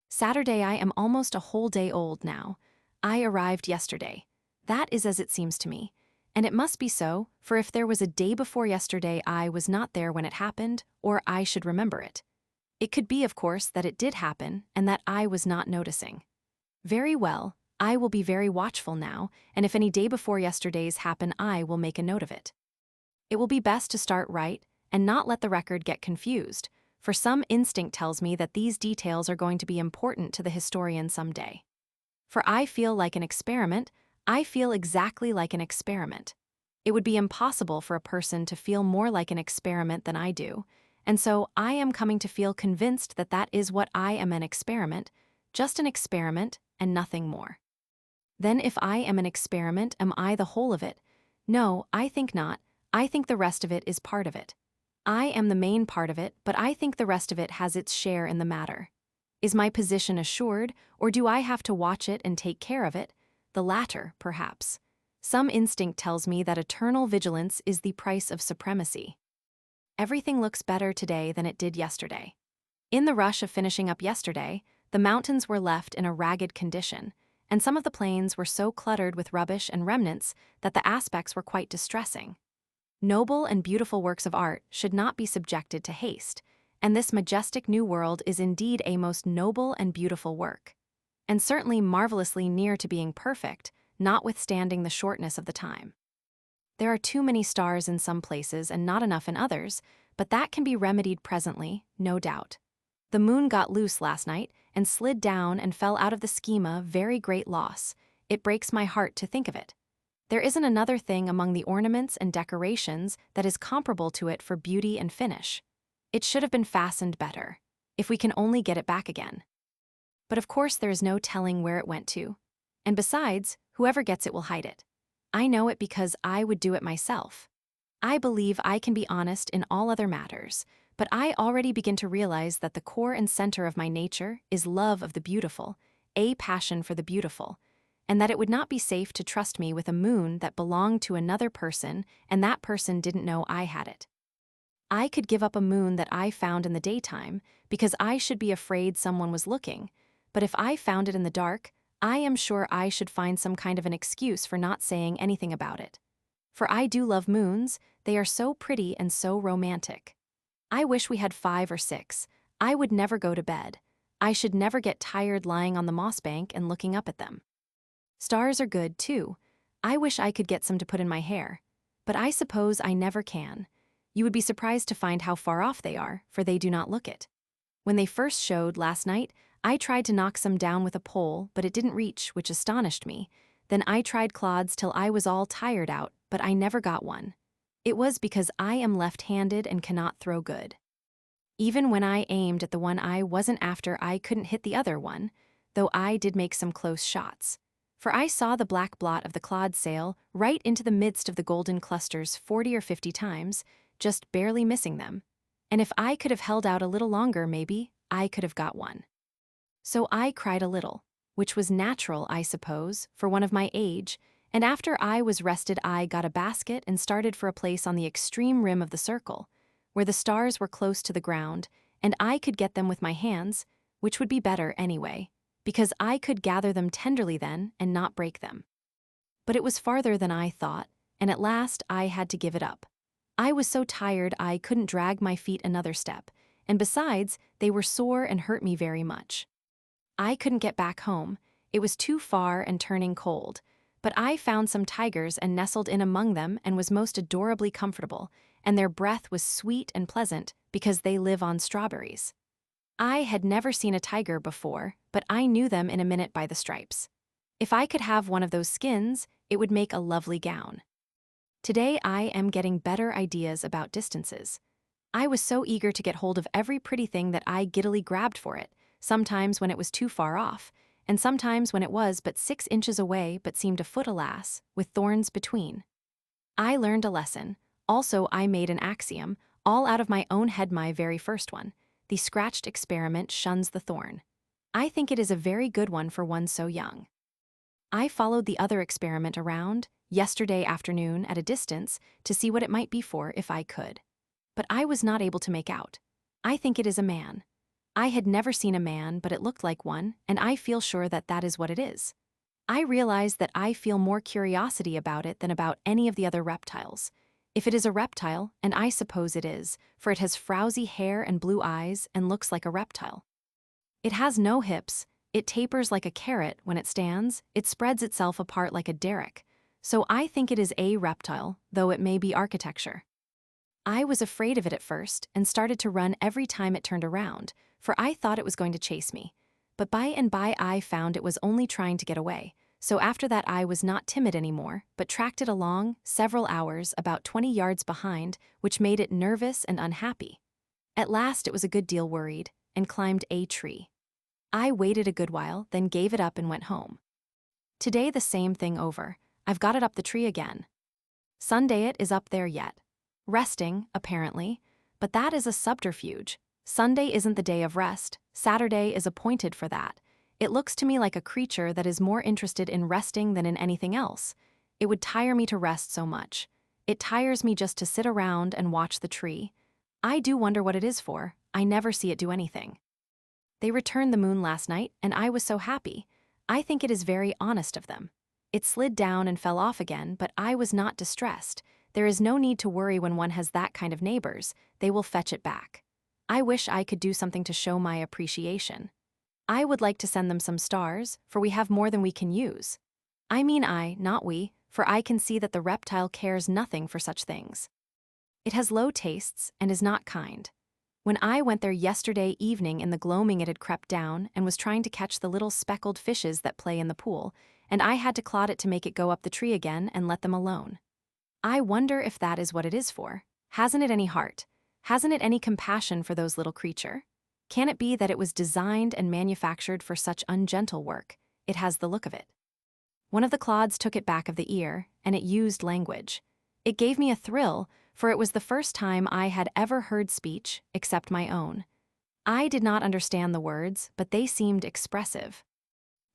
Saturday, I am almost a whole day old now. I arrived yesterday. That is as it seems to me. And it must be so, for if there was a day before yesterday I was not there when it happened, or I should remember it. It could be, of course, that it did happen, and that I was not noticing. Very well, I will be very watchful now, and if any day before yesterdays happen I will make a note of it. It will be best to start right, and not let the record get confused, for some instinct tells me that these details are going to be important to the historian someday. For I feel like an experiment, I feel exactly like an experiment. It would be impossible for a person to feel more like an experiment than I do, and so I am coming to feel convinced that that is what I am, an experiment, just an experiment and nothing more. Then if I am an experiment, am I the whole of it? No, I think not. I think the rest of it is part of it. I am the main part of it, but I think the rest of it has its share in the matter. Is my position assured, or do I have to watch it and take care of it? The latter, perhaps. Some instinct tells me that eternal vigilance is the price of supremacy. Everything looks better today than it did yesterday. In the rush of finishing up yesterday, the mountains were left in a ragged condition, and some of the plains were so cluttered with rubbish and remnants that the aspects were quite distressing. Noble and beautiful works of art should not be subjected to haste, and this majestic new world is indeed a most noble and beautiful work, and certainly marvelously near to being perfect, notwithstanding the shortness of the time. There are too many stars in some places and not enough in others, but that can be remedied presently, no doubt. The moon got loose last night and slid down and fell out of the schema, very great loss. It breaks my heart to think of it. There isn't another thing among the ornaments and decorations that is comparable to it for beauty and finish. It should have been fastened better, if we can only get it back again. But of course there is no telling where it went to. And besides, whoever gets it will hide it. I know it because I would do it myself. I believe I can be honest in all other matters, but I already begin to realize that the core and center of my nature is love of the beautiful, a passion for the beautiful, and that it would not be safe to trust me with a moon that belonged to another person and that person didn't know I had it. I could give up a moon that I found in the daytime because I should be afraid someone was looking, but if I found it in the dark, I am sure I should find some kind of an excuse for not saying anything about it. For I do love moons, they are so pretty and so romantic. I wish we had 5 or 6. I would never go to bed. I should never get tired lying on the moss bank and looking up at them. Stars are good, too. I wish I could get some to put in my hair. But I suppose I never can. You would be surprised to find how far off they are, for they do not look it. When they first showed last night, I tried to knock some down with a pole, but it didn't reach, which astonished me. Then I tried clods till I was all tired out, but I never got one. It was because I am left-handed and cannot throw good. Even when I aimed at the one I wasn't after, I couldn't hit the other one, though I did make some close shots. For I saw the black blot of the clod sail right into the midst of the golden clusters 40 or 50 times, just barely missing them. And if I could have held out a little longer, maybe, I could have got one. So I cried a little, which was natural, I suppose, for one of my age, and after I was rested I got a basket and started for a place on the extreme rim of the circle, where the stars were close to the ground, and I could get them with my hands, which would be better anyway, because I could gather them tenderly then and not break them. But it was farther than I thought, and at last I had to give it up. I was so tired I couldn't drag my feet another step, and besides, they were sore and hurt me very much. I couldn't get back home. It was too far and turning cold, but I found some tigers and nestled in among them and was most adorably comfortable, and their breath was sweet and pleasant because they live on strawberries. I had never seen a tiger before, but I knew them in a minute by the stripes. If I could have one of those skins, it would make a lovely gown. Today I am getting better ideas about distances. I was so eager to get hold of every pretty thing that I giddily grabbed for it, sometimes when it was too far off, and sometimes when it was but 6 inches away but seemed a foot, alas, with thorns between. I learned a lesson. Also I made an axiom, all out of my own head, my very first one. The scratched experiment shuns the thorn. I think it is a very good one for one so young. I followed the other experiment around, yesterday afternoon at a distance, to see what it might be for if I could. But I was not able to make out. I think it is a man. I had never seen a man, but it looked like one, and I feel sure that that is what it is. I realize that I feel more curiosity about it than about any of the other reptiles. If it is a reptile, and I suppose it is, for it has frowsy hair and blue eyes and looks like a reptile. It has no hips, it tapers like a carrot when it stands, it spreads itself apart like a derrick. So I think it is a reptile, though it may be architecture. I was afraid of it at first and started to run every time it turned around, for I thought it was going to chase me. But by and by I found it was only trying to get away, so after that I was not timid anymore, but tracked it along, several hours, about 20 yards behind, which made it nervous and unhappy. At last it was a good deal worried, and climbed a tree. I waited a good while, then gave it up and went home. Today the same thing over. I've got it up the tree again. Sunday it is up there yet. Resting, apparently, but that is a subterfuge. Sunday isn't the day of rest, Saturday is appointed for that. It looks to me like a creature that is more interested in resting than in anything else. It would tire me to rest so much. It tires me just to sit around and watch the tree. I do wonder what it is for. I never see it do anything. They returned the moon last night, and I was so happy. I think it is very honest of them. It slid down and fell off again, but I was not distressed. There is no need to worry when one has that kind of neighbors. They will fetch it back. I wish I could do something to show my appreciation. I would like to send them some stars, for we have more than we can use. I mean I, not we, for I can see that the reptile cares nothing for such things. It has low tastes and is not kind. When I went there yesterday evening in the gloaming it had crept down and was trying to catch the little speckled fishes that play in the pool, and I had to clod it to make it go up the tree again and let them alone. I wonder if that is what it is for. Hasn't it any heart? Hasn't it any compassion for those little creatures? Can it be that it was designed and manufactured for such ungentle work? It has the look of it. One of the clods took it back of the ear, and it used language. It gave me a thrill, for it was the first time I had ever heard speech, except my own. I did not understand the words, but they seemed expressive.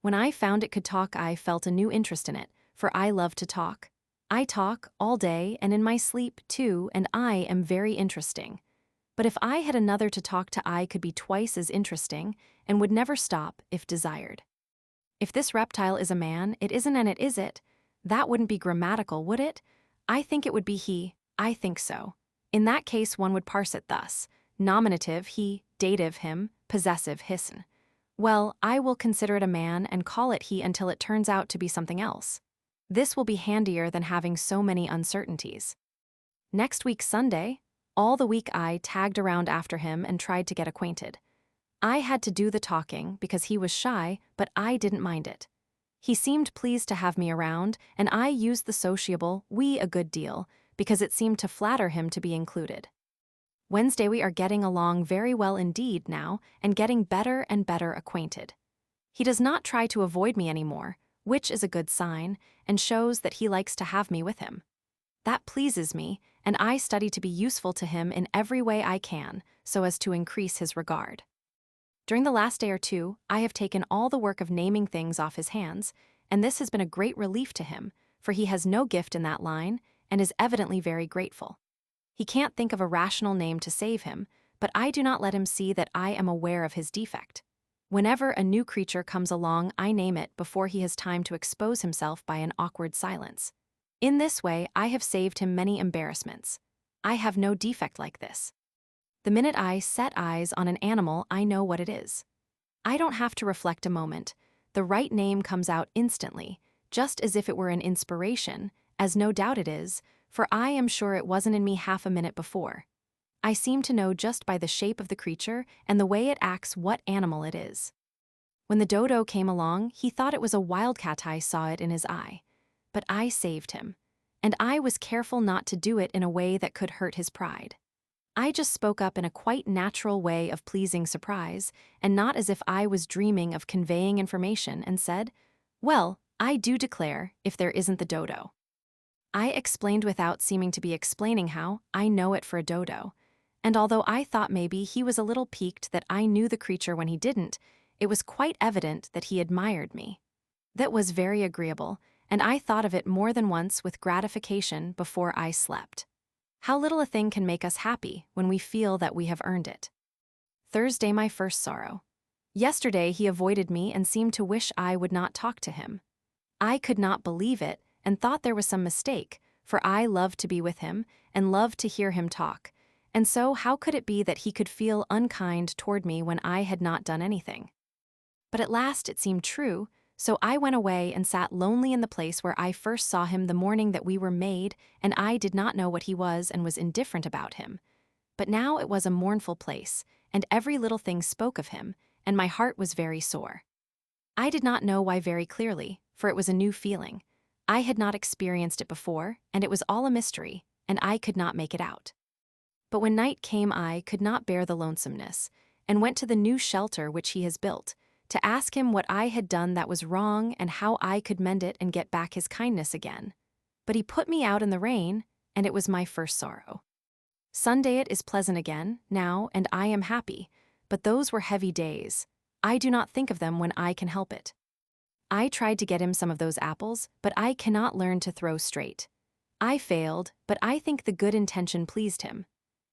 When I found it could talk, I felt a new interest in it, for I love to talk. I talk all day and in my sleep, too, and I am very interesting. But if I had another to talk to, I could be twice as interesting and would never stop if desired. If this reptile is a man, it isn't and it is it. That wouldn't be grammatical, would it? I think it would be he. I think so. In that case, one would parse it thus: nominative he, dative him, possessive hisn. Well, I will consider it a man and call it he until it turns out to be something else. This will be handier than having so many uncertainties. Next week Sunday, all the week I tagged around after him and tried to get acquainted. I had to do the talking because he was shy, but I didn't mind it. He seemed pleased to have me around, and I used the sociable we a good deal because it seemed to flatter him to be included. Wednesday we are getting along very well indeed now and getting better and better acquainted. He does not try to avoid me anymore, which is a good sign and shows that he likes to have me with him. That pleases me, and I study to be useful to him in every way I can so as to increase his regard. During the last day or two, I have taken all the work of naming things off his hands, and this has been a great relief to him, for he has no gift in that line and is evidently very grateful. He can't think of a rational name to save him, but I do not let him see that I am aware of his defect. Whenever a new creature comes along, I name it before he has time to expose himself by an awkward silence. In this way, I have saved him many embarrassments. I have no defect like this. The minute I set eyes on an animal, I know what it is. I don't have to reflect a moment. The right name comes out instantly, just as if it were an inspiration, as no doubt it is, for I am sure it wasn't in me half a minute before. I seem to know just by the shape of the creature and the way it acts what animal it is. When the dodo came along, he thought it was a wildcat. I saw it in his eye. But I saved him, and I was careful not to do it in a way that could hurt his pride. I just spoke up in a quite natural way of pleasing surprise, and not as if I was dreaming of conveying information, and said, "Well, I do declare, if there isn't the dodo." I explained without seeming to be explaining how I know it for a dodo, and although I thought maybe he was a little piqued that I knew the creature when he didn't, it was quite evident that he admired me. That was very agreeable, and I thought of it more than once with gratification before I slept. How little a thing can make us happy when we feel that we have earned it. Thursday, my first sorrow. Yesterday he avoided me and seemed to wish I would not talk to him. I could not believe it and thought there was some mistake, for I loved to be with him and loved to hear him talk, and so how could it be that he could feel unkind toward me when I had not done anything? But at last it seemed true, so I went away and sat lonely in the place where I first saw him the morning that we were made, and I did not know what he was and was indifferent about him. But now it was a mournful place, and every little thing spoke of him, and my heart was very sore. I did not know why very clearly, for it was a new feeling. I had not experienced it before, and it was all a mystery, and I could not make it out. But when night came I could not bear the lonesomeness, and went to the new shelter which he has built, to ask him what I had done that was wrong and how I could mend it and get back his kindness again. But he put me out in the rain, and it was my first sorrow. Sunday it is pleasant again, now, and I am happy, but those were heavy days. I do not think of them when I can help it. I tried to get him some of those apples, but I cannot learn to throw straight. I failed, but I think the good intention pleased him.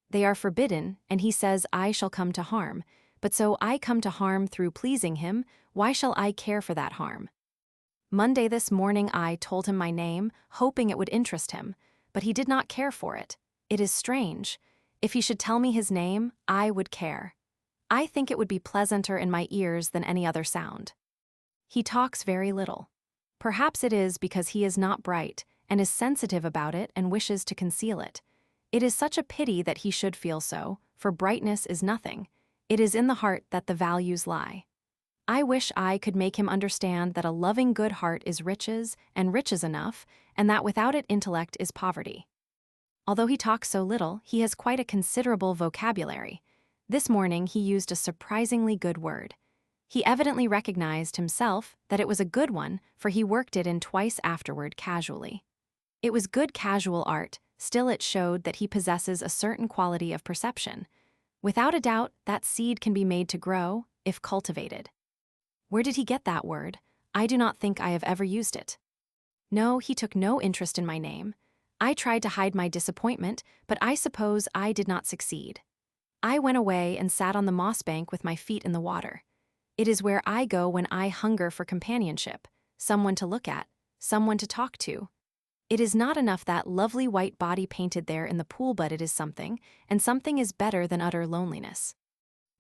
They are forbidden, and he says I shall come to harm, but so I come to harm through pleasing him, why shall I care for that harm? Monday this morning I told him my name, hoping it would interest him, but he did not care for it. It is strange. If he should tell me his name, I would care. I think it would be pleasanter in my ears than any other sound. He talks very little. Perhaps it is because he is not bright, and is sensitive about it and wishes to conceal it. It is such a pity that he should feel so, for brightness is nothing. It is in the heart that the values lie. I wish I could make him understand that a loving good heart is riches, and riches enough, and that without it intellect is poverty. Although he talks so little, he has quite a considerable vocabulary. This morning he used a surprisingly good word. He evidently recognized himself that it was a good one, for he worked it in twice afterward casually. It was good casual art, still it showed that he possesses a certain quality of perception. Without a doubt, that seed can be made to grow, if cultivated. Where did he get that word? I do not think I have ever used it. No, he took no interest in my name. I tried to hide my disappointment, but I suppose I did not succeed. I went away and sat on the moss bank with my feet in the water. It is where I go when I hunger for companionship, someone to look at, someone to talk to. It is not enough that lovely white body painted there in the pool, but it is something, and something is better than utter loneliness.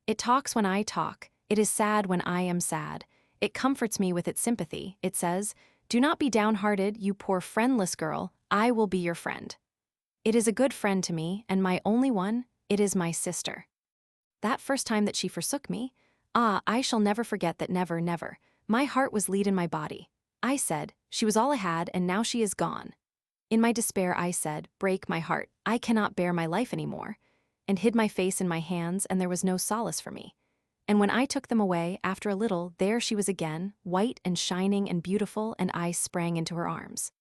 It talks when I talk, it is sad when I am sad. It comforts me with its sympathy. It says, "Do not be downhearted, you poor friendless girl, I will be your friend." It is a good friend to me, and my only one, it is my sister. That first time that she forsook me, I shall never forget that, never, never. My heart was lead in my body. I said, she was all I had, and now she is gone. In my despair I said, break my heart, I cannot bear my life any more, and hid my face in my hands, and there was no solace for me. And when I took them away, after a little, there she was again, white and shining and beautiful, and I sprang into her arms.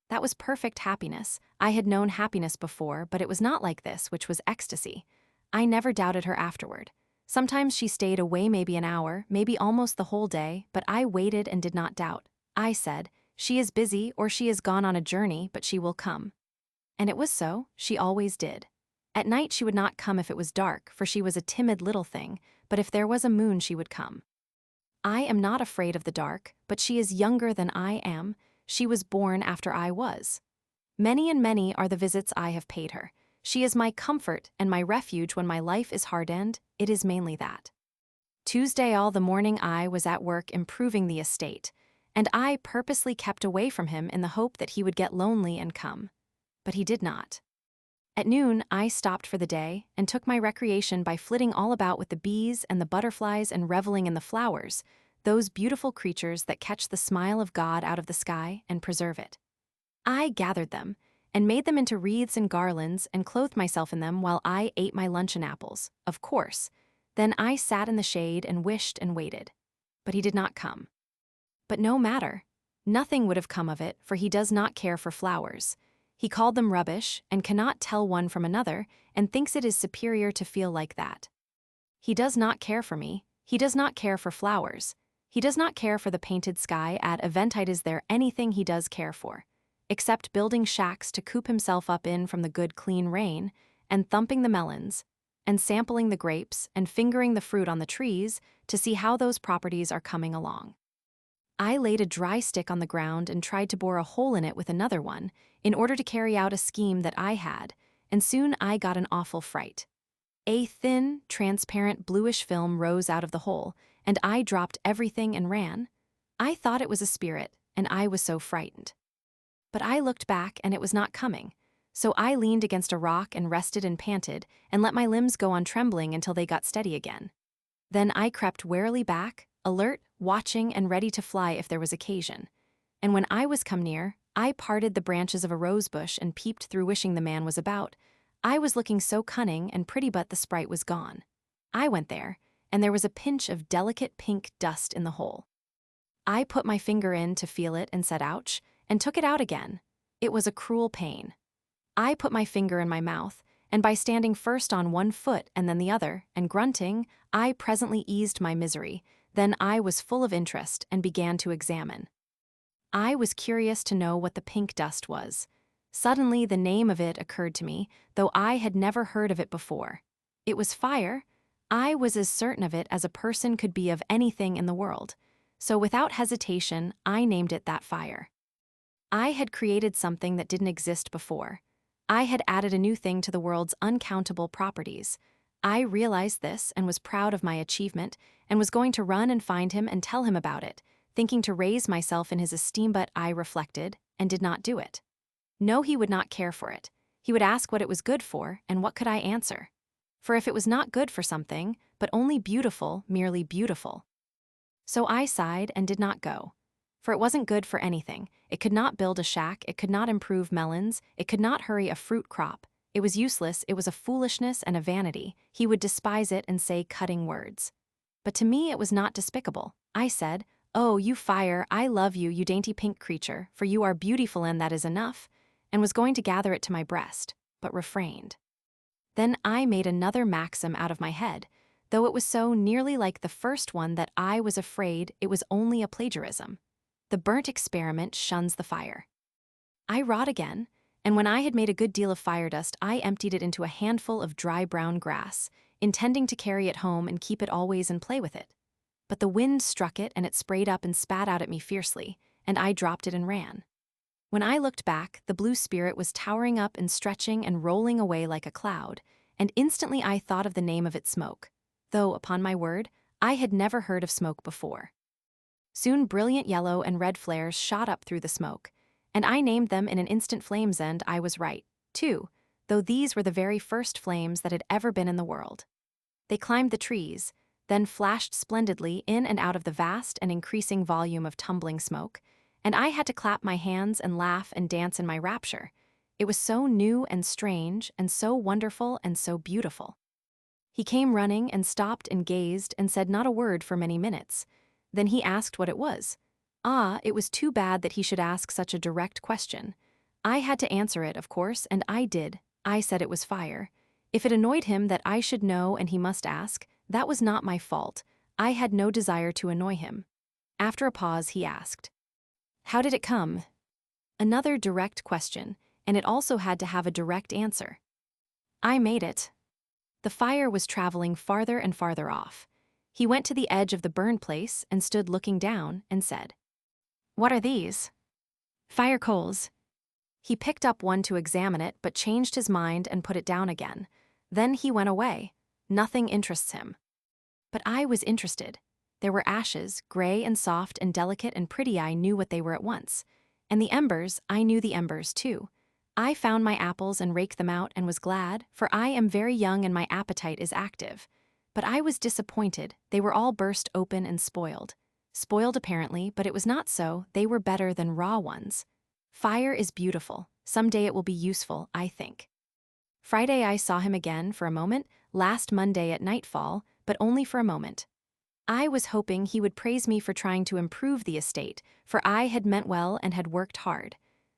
That was perfect happiness. I had known happiness before, but it was not like this, which was ecstasy. I never doubted her afterward. Sometimes she stayed away maybe an hour, maybe almost the whole day, but I waited and did not doubt. I said, she is busy or she is gone on a journey, but she will come. And it was so, she always did. At night she would not come if it was dark, for she was a timid little thing, but if there was a moon she would come. I am not afraid of the dark, but she is younger than I am. She was born after I was. Many and many are the visits I have paid her. She is my comfort and my refuge when my life is hard-end. It is mainly that. Tuesday all the morning I was at work improving the estate, and I purposely kept away from him in the hope that he would get lonely and come. But he did not. At noon I stopped for the day and took my recreation by flitting all about with the bees and the butterflies and reveling in the flowers, those beautiful creatures that catch the smile of God out of the sky and preserve it. I gathered them and made them into wreaths and garlands and clothed myself in them while I ate my luncheon apples, of course. Then I sat in the shade and wished and waited. But he did not come. But no matter. Nothing would have come of it, for he does not care for flowers. He called them rubbish and cannot tell one from another and thinks it is superior to feel like that. He does not care for me. He does not care for flowers. He does not care for the painted sky. At eventide is there anything he does care for, except building shacks to coop himself up in from the good clean rain, and thumping the melons. and sampling the grapes and fingering the fruit on the trees to see how those properties are coming along. I laid a dry stick on the ground and tried to bore a hole in it with another one in order to carry out a scheme that I had, and soon I got an awful fright. A thin, transparent bluish film rose out of the hole, and I dropped everything and ran. I thought it was a spirit, and I was so frightened. But I looked back and it was not coming, so I leaned against a rock and rested and panted and let my limbs go on trembling until they got steady again. Then I crept warily back, alert, watching, and ready to fly if there was occasion. And when I was come near, I parted the branches of a rose bush and peeped through, wishing the man was about. I was looking so cunning and pretty, but the sprite was gone. I went there, and there was a pinch of delicate pink dust in the hole. I put my finger in to feel it and said ouch, and took it out again. It was a cruel pain. I put my finger in my mouth, and by standing first on one foot and then the other, and grunting, I presently eased my misery. Then I was full of interest and began to examine. I was curious to know what the pink dust was. Suddenly the name of it occurred to me, though I had never heard of it before. It was fire. I was as certain of it as a person could be of anything in the world. So without hesitation, I named it that fire. I had created something that didn't exist before. I had added a new thing to the world's uncountable properties. I realized this and was proud of my achievement and was going to run and find him and tell him about it, thinking to raise myself in his esteem, but I reflected and did not do it. No, he would not care for it. He would ask what it was good for, and what could I answer? For if it was not good for something, but only beautiful, merely beautiful. So I sighed and did not go. For it wasn't good for anything. It could not build a shack, it could not improve melons, it could not hurry a fruit crop. It was useless, it was a foolishness and a vanity. He would despise it and say cutting words. But to me it was not despicable. I said, "Oh, you fire, I love you, you dainty pink creature, for you are beautiful and that is enough," and was going to gather it to my breast, but refrained. Then I made another maxim out of my head, though it was so nearly like the first one that I was afraid it was only a plagiarism. The burnt experiment shuns the fire. I wrought again, and when I had made a good deal of fire dust, I emptied it into a handful of dry brown grass, intending to carry it home and keep it always and play with it. But the wind struck it and it sprayed up and spat out at me fiercely, and I dropped it and ran. When I looked back, the blue spirit was towering up and stretching and rolling away like a cloud, and instantly I thought of the name of its smoke, though, upon my word, I had never heard of smoke before. Soon brilliant yellow and red flares shot up through the smoke, and I named them in an instant flames, and I was right, too, though these were the very first flames that had ever been in the world. They climbed the trees, then flashed splendidly in and out of the vast and increasing volume of tumbling smoke, and I had to clap my hands and laugh and dance in my rapture. It was so new and strange, and so wonderful and so beautiful. He came running and stopped and gazed and said not a word for many minutes. Then he asked what it was. Ah, it was too bad that he should ask such a direct question. I had to answer it, of course, and I did. I said it was fire. If it annoyed him that I should know and he must ask, that was not my fault. I had no desire to annoy him. After a pause, he asked, "How did it come?" Another direct question, and it also had to have a direct answer. I made it. The fire was traveling farther and farther off. He went to the edge of the burned place and stood looking down and said, "What are these?" "Fire coals." He picked up one to examine it, but changed his mind and put it down again. Then he went away. Nothing interests him. But I was interested. There were ashes, gray and soft and delicate and pretty. I knew what they were at once. And the embers, I knew the embers too. I found my apples and raked them out and was glad, for I am very young and my appetite is active. But I was disappointed. They were all burst open and spoiled. Spoiled apparently, but it was not so. They were better than raw ones. Fire is beautiful. Someday it will be useful, I think. Friday I saw him again for a moment, last Monday at nightfall, but only for a moment. I was hoping he would praise me for trying to improve the estate, for I had meant well and had worked hard.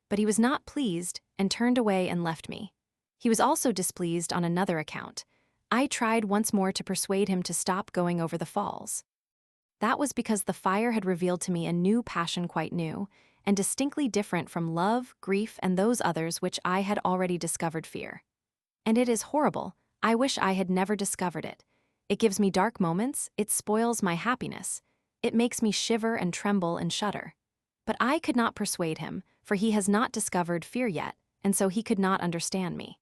But he was not pleased and turned away and left me. He was also displeased on another account. I tried once more to persuade him to stop going over the falls. That was because the fire had revealed to me a new passion, quite new, and distinctly different from love, grief, and those others which I had already discovered fear. And it is horrible, I wish I had never discovered it. It gives me dark moments, it spoils my happiness. It makes me shiver and tremble and shudder. But I could not persuade him, for he has not discovered fear yet, and so he could not understand me.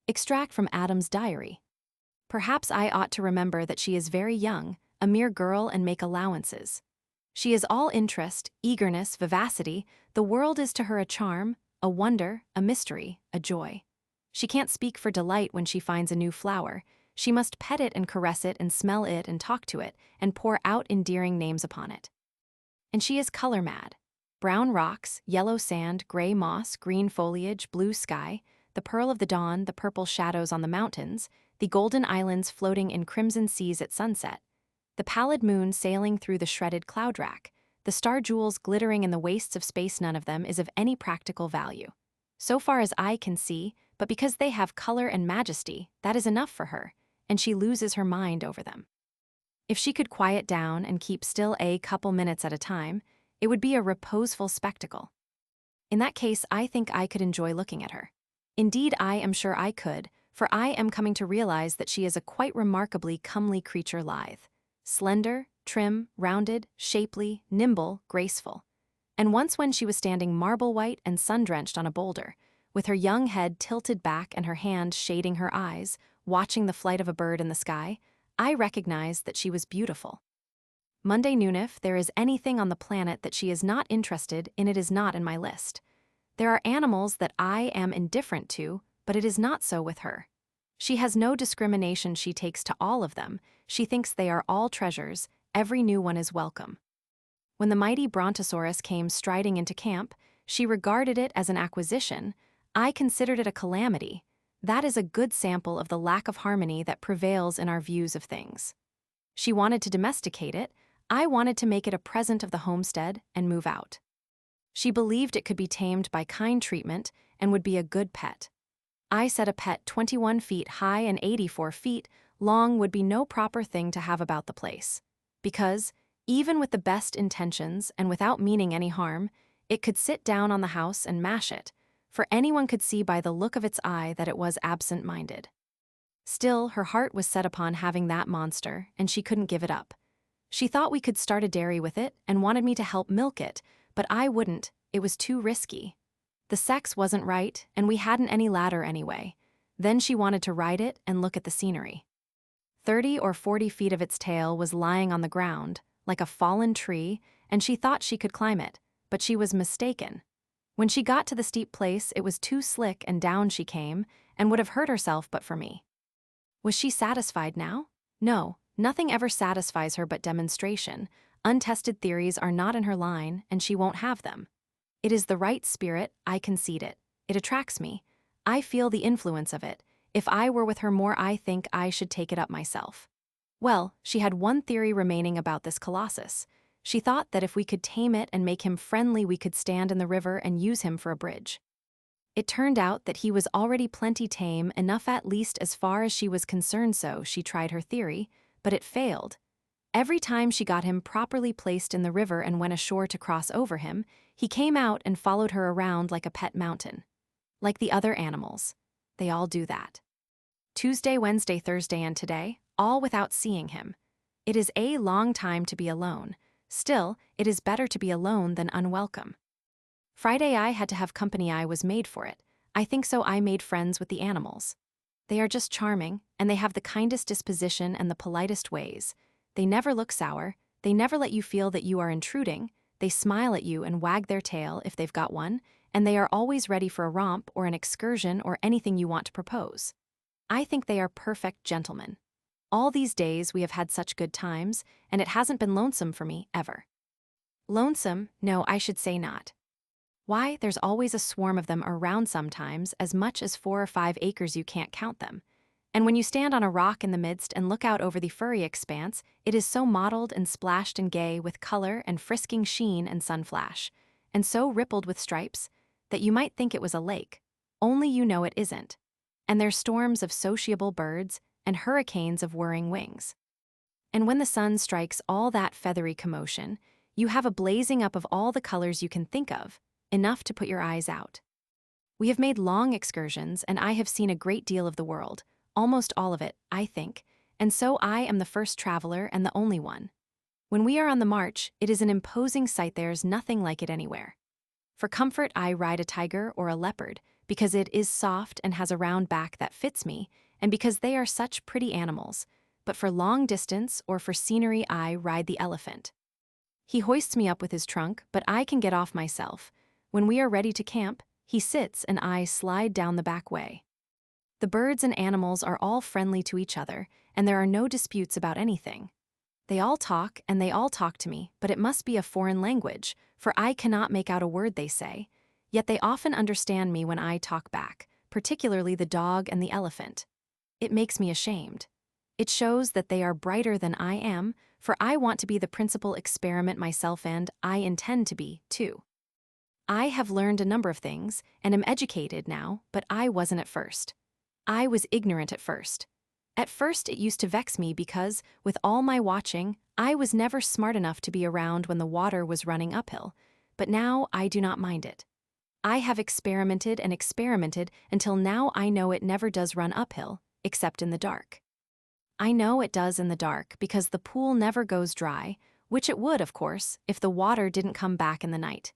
Extract from Adam's diary. Perhaps I ought to remember that she is very young, a mere girl, and make allowances. She is all interest, eagerness, vivacity. The world is to her a charm, a wonder, a mystery, a joy. She can't speak for delight when she finds a new flower. She must pet it and caress it and smell it and talk to it and pour out endearing names upon it. And she is color mad. Brown rocks, yellow sand, gray moss, green foliage, blue sky, the pearl of the dawn, the purple shadows on the mountains, the golden islands floating in crimson seas at sunset, the pallid moon sailing through the shredded cloud rack, the star jewels glittering in the wastes of space. None of them is of any practical value, so far as I can see, but because they have color and majesty, that is enough for her, and she loses her mind over them. If she could quiet down and keep still a couple minutes at a time, it would be a reposeful spectacle. In that case, I think I could enjoy looking at her. Indeed, I am sure I could, for I am coming to realize that she is a quite remarkably comely creature, lithe, slender, trim, rounded, shapely, nimble, graceful. And once when she was standing marble-white and sun-drenched on a boulder, with her young head tilted back and her hand shading her eyes, watching the flight of a bird in the sky, I recognized that she was beautiful. Monday noon. If there is anything on the planet that she is not interested in, it is not in my list. There are animals that I am indifferent to, but it is not so with her. She has no discrimination. She takes to all of them. She thinks they are all treasures. Every new one is welcome. When the mighty brontosaurus came striding into camp, she regarded it as an acquisition. I considered it a calamity. That is a good sample of the lack of harmony that prevails in our views of things. She wanted to domesticate it. I wanted to make it a present of the homestead and move out. She believed it could be tamed by kind treatment and would be a good pet. I said a pet 21 feet high and 84 feet long would be no proper thing to have about the place. Because, even with the best intentions and without meaning any harm, it could sit down on the house and mash it, for anyone could see by the look of its eye that it was absent-minded. Still, her heart was set upon having that monster, and she couldn't give it up. She thought we could start a dairy with it and wanted me to help milk it, but I wouldn't. It was too risky. The sex wasn't right, and we hadn't any ladder anyway. Then she wanted to ride it and look at the scenery. 30 or 40 feet of its tail was lying on the ground, like a fallen tree, and she thought she could climb it, but she was mistaken. When she got to the steep place, it was too slick and down she came, and would have hurt herself but for me. Was she satisfied now? No, nothing ever satisfies her but demonstration. Untested theories are not in her line, and she won't have them. It is the right spirit, I concede it. It attracts me. I feel the influence of it. If I were with her more, I think I should take it up myself. Well, she had one theory remaining about this colossus. She thought that if we could tame it and make him friendly, we could stand in the river and use him for a bridge. It turned out that he was already plenty tame, enough at least as far as she was concerned, so she tried her theory, but it failed. Every time she got him properly placed in the river and went ashore to cross over him, he came out and followed her around like a pet mountain. Like the other animals. They all do that. Tuesday, Wednesday, Thursday, and today, all without seeing him. It is a long time to be alone. Still, it is better to be alone than unwelcome. Friday I had to have company. I was made for it. I think so. I made friends with the animals. They are just charming, and they have the kindest disposition and the politest ways. They never look sour, they never let you feel that you are intruding, they smile at you and wag their tail if they've got one, and they are always ready for a romp or an excursion or anything you want to propose. I think they are perfect gentlemen. All these days we have had such good times, and it hasn't been lonesome for me, ever. Lonesome? No, I should say not. Why, there's always a swarm of them around, sometimes as much as 4 or 5 acres. You can't count them. And when you stand on a rock in the midst and look out over the furry expanse, it is so mottled and splashed and gay with color and frisking sheen and sunflash, and so rippled with stripes, that you might think it was a lake, only you know it isn't. And there's storms of sociable birds and hurricanes of whirring wings. And when the sun strikes all that feathery commotion, you have a blazing up of all the colors you can think of, enough to put your eyes out. We have made long excursions, and I have seen a great deal of the world, almost all of it, I think, and so I am the first traveler and the only one. When we are on the march, it is an imposing sight. There's nothing like it anywhere. For comfort, I ride a tiger or a leopard, because it is soft and has a round back that fits me, and because they are such pretty animals. But for long distance or for scenery, I ride the elephant. He hoists me up with his trunk, but I can get off myself. When we are ready to camp, he sits and I slide down the back way. The birds and animals are all friendly to each other, and there are no disputes about anything. They all talk, and they all talk to me, but it must be a foreign language, for I cannot make out a word they say. Yet they often understand me when I talk back, particularly the dog and the elephant. It makes me ashamed. It shows that they are brighter than I am, for I want to be the principal experiment myself, and I intend to be, too. I have learned a number of things, and am educated now, but I wasn't at first. I was ignorant at first. At first it used to vex me because, with all my watching, I was never smart enough to be around when the water was running uphill, but now I do not mind it. I have experimented and experimented until now I know it never does run uphill, except in the dark. I know it does in the dark because the pool never goes dry, which it would, of course, if the water didn't come back in the night.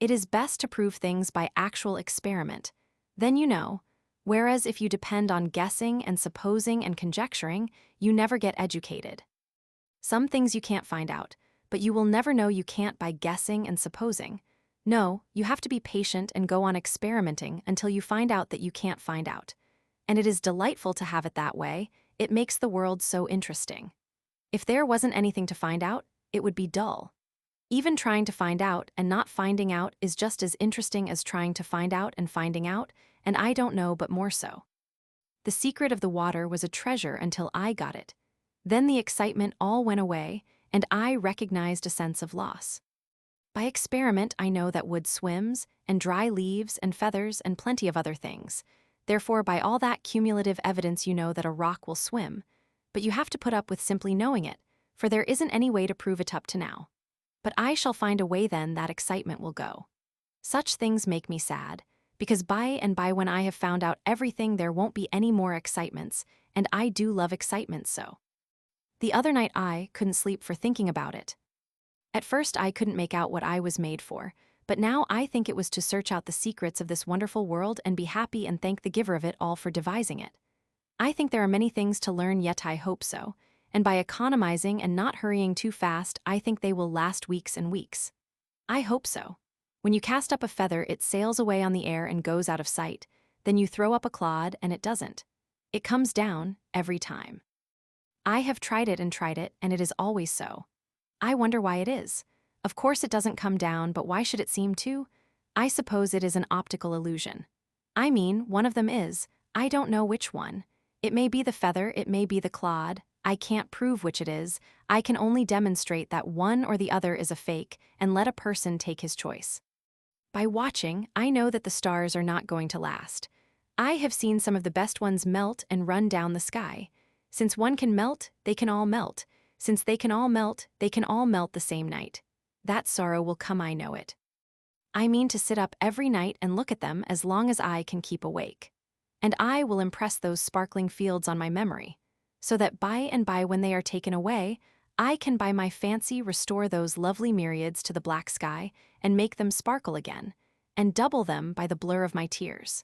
It is best to prove things by actual experiment. Then you know. Whereas if you depend on guessing and supposing and conjecturing, you never get educated. Some things you can't find out, but you will never know you can't by guessing and supposing. No, you have to be patient and go on experimenting until you find out that you can't find out. And it is delightful to have it that way. It makes the world so interesting. If there wasn't anything to find out, it would be dull. Even trying to find out and not finding out is just as interesting as trying to find out and finding out, and I don't know, but more so. The secret of the water was a treasure until I got it. Then the excitement all went away, and I recognized a sense of loss. By experiment, I know that wood swims, and dry leaves and feathers and plenty of other things. Therefore, by all that cumulative evidence, you know that a rock will swim. But you have to put up with simply knowing it, for there isn't any way to prove it up to now. But I shall find a way, then that excitement will go. Such things make me sad, because by and by when I have found out everything there won't be any more excitements, and I do love excitement so. The other night I couldn't sleep for thinking about it. At first I couldn't make out what I was made for, but now I think it was to search out the secrets of this wonderful world and be happy and thank the giver of it all for devising it. I think there are many things to learn, yet I hope so. And by economizing and not hurrying too fast, I think they will last weeks and weeks. I hope so. When you cast up a feather, it sails away on the air and goes out of sight. Then you throw up a clod, and it doesn't. It comes down, every time. I have tried it, and it is always so. I wonder why it is. Of course it doesn't come down, but why should it seem to? I suppose it is an optical illusion. I mean, one of them is. I don't know which one. It may be the feather, it may be the clod. I can't prove which it is. I can only demonstrate that one or the other is a fake and let a person take his choice. By watching, I know that the stars are not going to last. I have seen some of the best ones melt and run down the sky. Since one can melt, they can all melt. Since they can all melt the same night. That sorrow will come, I know it. I mean to sit up every night and look at them as long as I can keep awake. And I will impress those sparkling fields on my memory, so that by and by when they are taken away, I can by my fancy restore those lovely myriads to the black sky and make them sparkle again, and double them by the blur of my tears.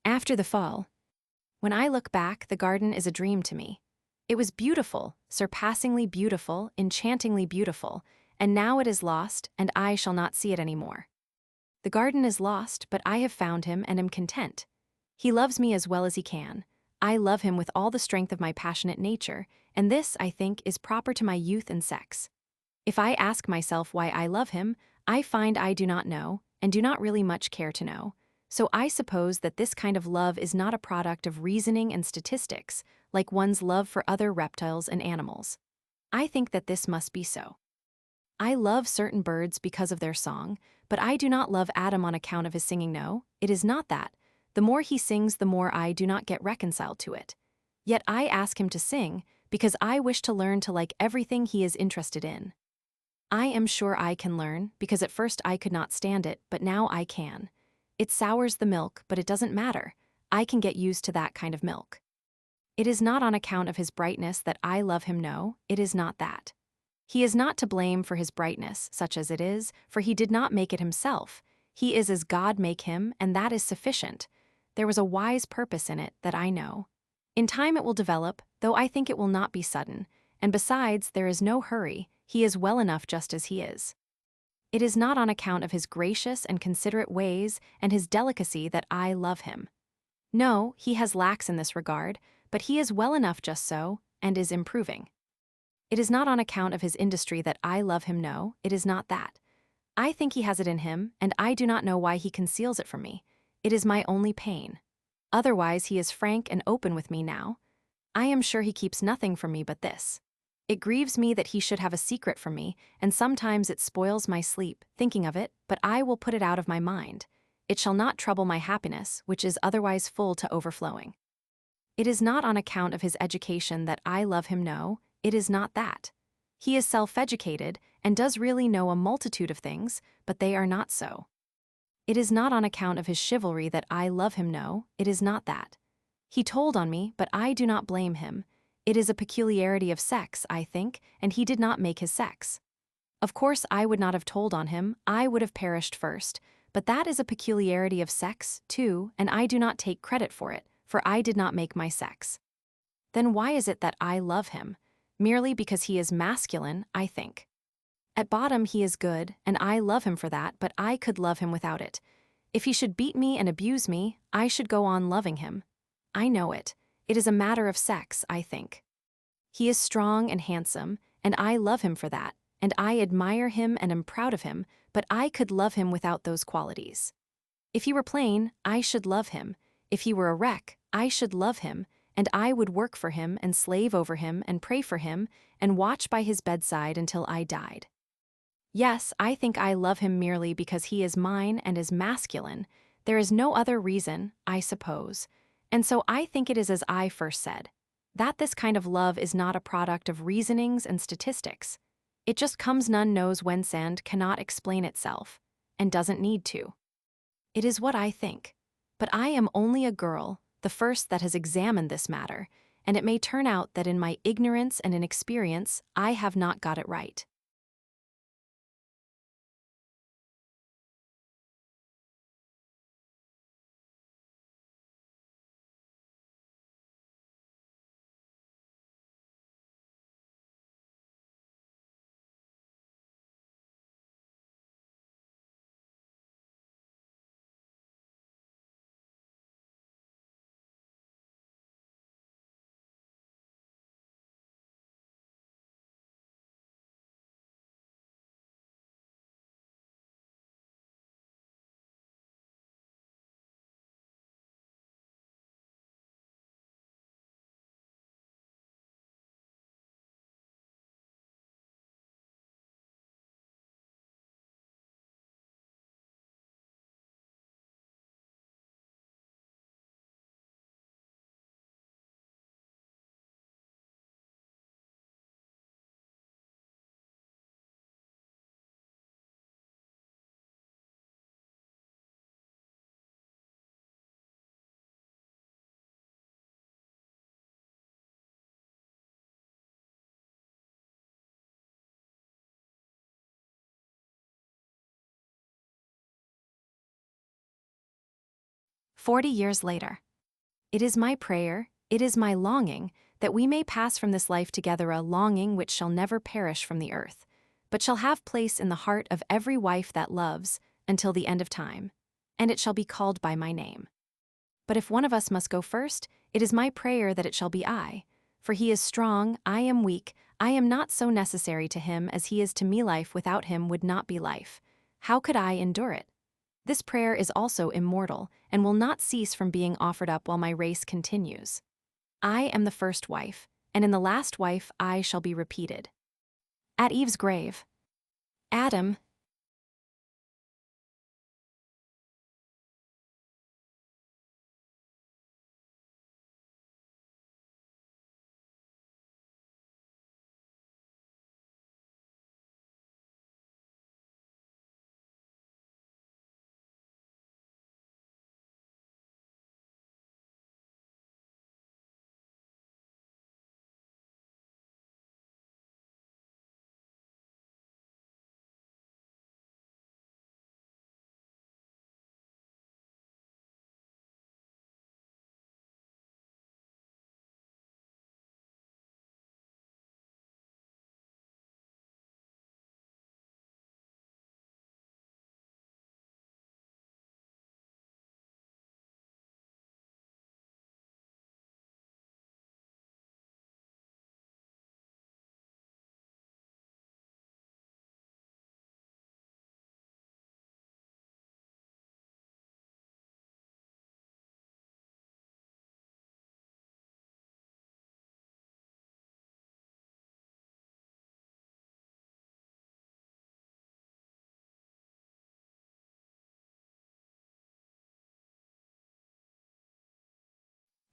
After the fall, when I look back, the garden is a dream to me. It was beautiful, surpassingly beautiful, enchantingly beautiful, and now it is lost, and I shall not see it any more. The garden is lost, but I have found him and am content. He loves me as well as he can. I love him with all the strength of my passionate nature, and this, I think, is proper to my youth and sex. If I ask myself why I love him, I find I do not know, and do not really much care to know. So I suppose that this kind of love is not a product of reasoning and statistics, like one's love for other reptiles and animals. I think that this must be so. I love certain birds because of their song, but I do not love Adam on account of his singing. No, it is not that. The more he sings, the more I do not get reconciled to it. Yet I ask him to sing, because I wish to learn to like everything he is interested in. I am sure I can learn, because at first I could not stand it, but now I can. It sours the milk, but it doesn't matter. I can get used to that kind of milk. It is not on account of his brightness that I love him. No, it is not that. He is not to blame for his brightness, such as it is, for he did not make it himself. He is as God make him, and that is sufficient. There was a wise purpose in it that I know. In time it will develop, though I think it will not be sudden, and besides, there is no hurry. He is well enough just as he is. It is not on account of his gracious and considerate ways and his delicacy that I love him. No, he has lacks in this regard, but he is well enough just so, and is improving. It is not on account of his industry that I love him. No, it is not that. I think he has it in him, and I do not know why he conceals it from me. It is my only pain. Otherwise he is frank and open with me now. I am sure he keeps nothing from me but this. It grieves me that he should have a secret from me, and sometimes it spoils my sleep, thinking of it, but I will put it out of my mind. It shall not trouble my happiness, which is otherwise full to overflowing. It is not on account of his education that I love him. No, it is not that. He is self-educated, and does really know a multitude of things, but they are not so. It is not on account of his chivalry that I love him. No, it is not that. He told on me, but I do not blame him. It is a peculiarity of sex, I think, and he did not make his sex. Of course I would not have told on him, I would have perished first, but that is a peculiarity of sex, too, and I do not take credit for it, for I did not make my sex. Then why is it that I love him? Merely because he is masculine, I think. At bottom he is good, and I love him for that, but I could love him without it. If he should beat me and abuse me, I should go on loving him. I know it. It is a matter of sex, I think. He is strong and handsome, and I love him for that, and I admire him and am proud of him, but I could love him without those qualities. If he were plain, I should love him. If he were a wreck, I should love him, and I would work for him and slave over him and pray for him and watch by his bedside until I died. Yes, I think I love him merely because he is mine and is masculine. There is no other reason, I suppose. And so I think it is as I first said, that this kind of love is not a product of reasonings and statistics. It just comes none knows whence and cannot explain itself, and doesn't need to. It is what I think. But I am only a girl, the first that has examined this matter, and it may turn out that in my ignorance and inexperience I have not got it right. "40 years later. It is my prayer, it is my longing, that we may pass from this life together a longing which shall never perish from the earth, but shall have place in the heart of every wife that loves, until the end of time, and it shall be called by my name. But if one of us must go first, it is my prayer that it shall be I, for he is strong, I am weak, I am not so necessary to him as he is to me. Life without him would not be life. How could I endure it? This prayer is also immortal, and will not cease from being offered up while my race continues. I am the first wife, and in the last wife I shall be repeated. At Eve's grave, Adam,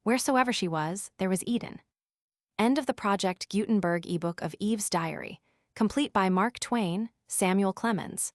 wheresoever she was, there was Eden. End of the Project Gutenberg ebook of Eve's Diary, complete by Mark Twain, Samuel Clemens.